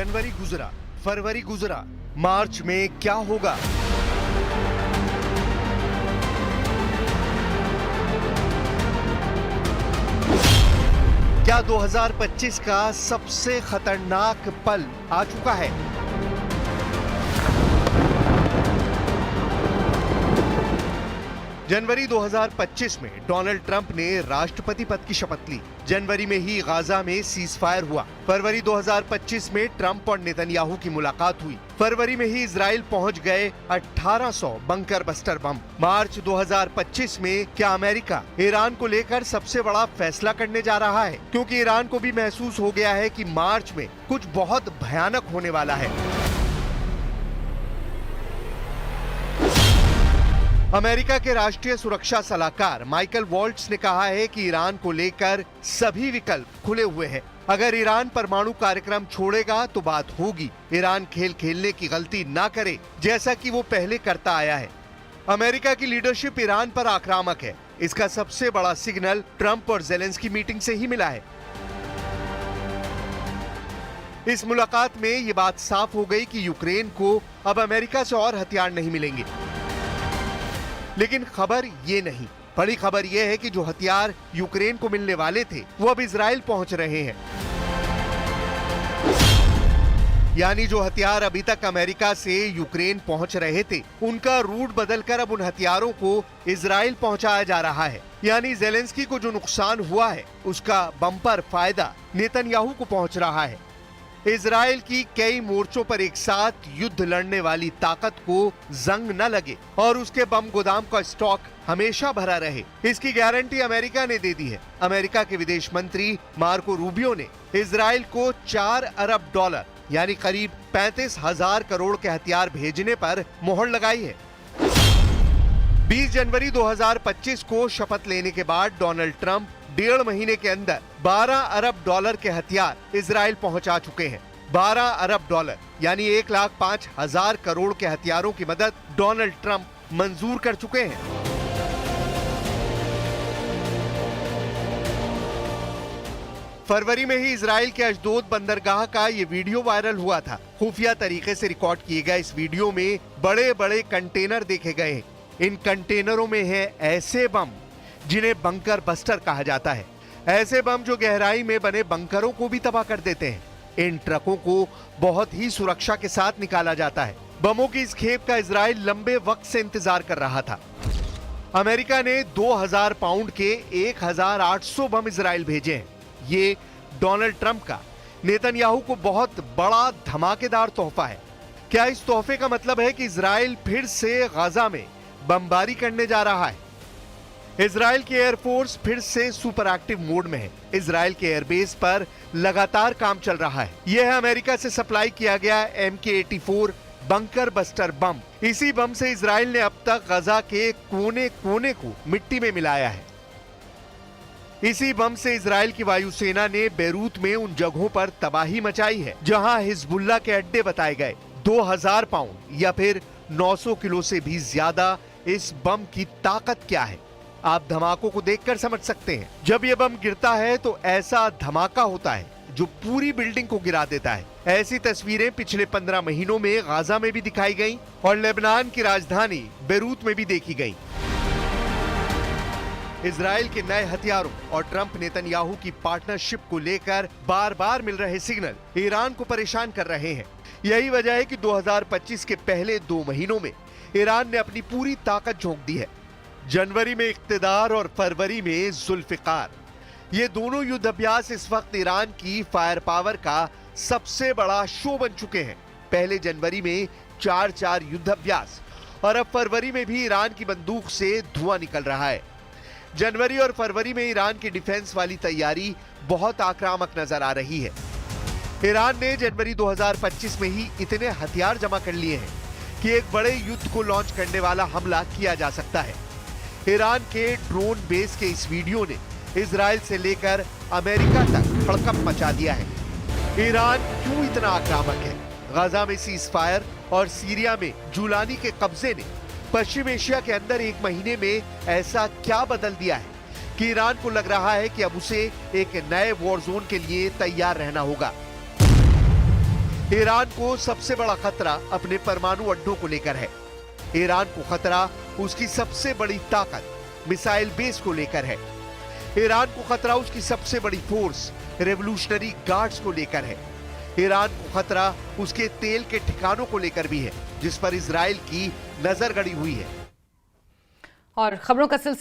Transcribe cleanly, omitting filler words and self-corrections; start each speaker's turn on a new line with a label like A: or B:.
A: जनवरी गुजरा, फरवरी गुजरा, मार्च में क्या होगा? क्या 2025 का सबसे खतरनाक पल आ चुका है? जनवरी 2025 में डोनाल्ड ट्रंप ने राष्ट्रपति पद की शपथ ली। जनवरी में ही गाजा में सीज फायर हुआ। फरवरी 2025 में ट्रंप और नेतन्याहू की मुलाकात हुई। फरवरी में ही इजराइल पहुंच गए 1800 बंकर बस्टर बम। मार्च 2025 में क्या अमेरिका ईरान को लेकर सबसे बड़ा फैसला करने जा रहा है? क्योंकि ईरान को भी महसूस हो गया है कि मार्च में कुछ बहुत भयानक होने वाला है। अमेरिका के राष्ट्रीय सुरक्षा सलाहकार माइकल वॉल्ट्स ने कहा है कि ईरान को लेकर सभी विकल्प खुले हुए हैं। अगर ईरान परमाणु कार्यक्रम छोड़ेगा तो बात होगी। ईरान खेल खेलने की गलती ना करे जैसा कि वो पहले करता आया है। अमेरिका की लीडरशिप ईरान पर आक्रामक है। इसका सबसे बड़ा सिग्नल ट्रंप और ज़ेलेंस्की मीटिंग से ही मिला है। इस मुलाकात में ये बात साफ हो गई कि यूक्रेन को अब अमेरिका से और हथियार नहीं मिलेंगे। लेकिन खबर ये नहीं, बड़ी खबर ये है कि जो हथियार यूक्रेन को मिलने वाले थे वो अब इजराइल पहुंच रहे हैं। यानी जो हथियार अभी तक अमेरिका से यूक्रेन पहुंच रहे थे उनका रूट बदलकर अब उन हथियारों को इजराइल पहुंचाया जा रहा है। यानी ज़ेलेंस्की को जो नुकसान हुआ है उसका बम्पर फायदा नेतन्याहू को पहुंच रहा है। इजराइल की कई मोर्चों पर एक साथ युद्ध लड़ने वाली ताकत को जंग न लगे और उसके बम गोदाम का स्टॉक हमेशा भरा रहे, इसकी गारंटी अमेरिका ने दे दी है। अमेरिका के विदेश मंत्री मार्को रूबियो ने इजराइल को $4 अरब यानी करीब 35,000 करोड़ के हथियार भेजने पर मोहर लगाई है। 20 जनवरी 2025 को शपथ लेने के बाद डोनाल्ड ट्रंप 1.5 महीने के अंदर $12 अरब के हथियार इजराइल पहुंचा चुके हैं। $12 अरब यानी 1,05,000 करोड़ के हथियारों की मदद डोनाल्ड ट्रंप मंजूर कर चुके हैं। फरवरी में ही इजराइल के अशदोद बंदरगाह का ये वीडियो वायरल हुआ था। खुफिया तरीके से रिकॉर्ड किए गए इस वीडियो में बड़े बड़े कंटेनर देखे गए हैं। इन कंटेनरों में है ऐसे बम जिन्हें बंकर बस्टर कहा जाता है। ऐसे बम जो गहराई में बने बंकरों को भी तबाह कर देते हैं। इन ट्रकों को बहुत ही सुरक्षा के साथ निकाला जाता है। बमों की इस खेप का इजराइल लंबे वक्त से इंतजार कर रहा था। अमेरिका ने 2000 पाउंड के 1800 बम इजराइल भेजे हैं। ये डोनाल्ड ट्रंप का नेतन्याहू को बहुत बड़ा धमाकेदार तोहफा है। क्या इस तोहफे का मतलब है कि इजराइल फिर से गाजा में बमबारी करने जा रहा है? इजराइल की एयरफोर्स फिर से सुपर एक्टिव मोड में है। इजराइल के एयरबेस पर लगातार काम चल रहा है। यह है अमेरिका से सप्लाई किया गया MK-84 बंकर बस्टर बम। इसी बम से इजराइल ने अब तक गाजा के कोने कोने को मिट्टी में मिलाया है। इसी बम से इजराइल की वायुसेना ने बेरूत में उन जगहों पर तबाही मचाई है जहां हिजबुल्लाह के अड्डे बताए गए। 2000 पाउंड या फिर 900 किलो से भी ज्यादा इस बम की ताकत क्या है, आप धमाकों को देखकर समझ सकते हैं। जब यह बम गिरता है तो ऐसा धमाका होता है जो पूरी बिल्डिंग को गिरा देता है। ऐसी तस्वीरें पिछले 15 महीनों में गाजा में भी दिखाई गईं और लेबनान की राजधानी बेरूत में भी देखी गईं। इजराइल के नए हथियारों और ट्रंप नेतन्याहू की पार्टनरशिप को लेकर बार बार मिल रहे सिग्नल ईरान को परेशान कर रहे हैं। यही वजह है कि 2025 के पहले 2 महीनों में ईरान ने अपनी पूरी ताकत झोंक दी है। जनवरी में इक्तदार और फरवरी में जुल्फिकार, ये दोनों युद्ध अभ्यास इस वक्त ईरान की फायर पावर का सबसे बड़ा शो बन चुके हैं। पहले जनवरी में 4 युद्ध अभ्यास और अब फरवरी में भी ईरान की बंदूक से धुआं निकल रहा है। जनवरी और फरवरी में ईरान की डिफेंस वाली तैयारी बहुत आक्रामक नजर आ रही है। ईरान ने जनवरी 2025 में ही इतने हथियार जमा कर लिए हैं कि एक बड़े युद्ध को लॉन्च करने वाला हमला किया जा सकता है। ईरान के ड्रोन बेस के इस वीडियो ने इजराइल से लेकर अमेरिका तक हड़कंप मचा दिया है। ईरान क्यों इतना आक्रामक है? गाजा में सीज फायर और सीरिया में जुलानी के कब्जे ने पश्चिम एशिया के अंदर 1 महीने में ऐसा क्या बदल दिया है कि ईरान को लग रहा है कि अब उसे एक नए वॉर जोन के लिए तैयार रहना होगा। ईरान को सबसे बड़ा खतरा अपने परमाणु अड्डों को लेकर है। ईरान को खतरा उसकी सबसे बड़ी ताकत मिसाइल बेस को लेकर है। ईरान को खतरा उसकी सबसे बड़ी फोर्स रेवोल्यूशनरी गार्ड्स को लेकर है। ईरान को खतरा उसके तेल के ठिकानों को लेकर भी है, जिस पर इजराइल की नजर गड़ी हुई है।
B: और खबरों का सिलसिला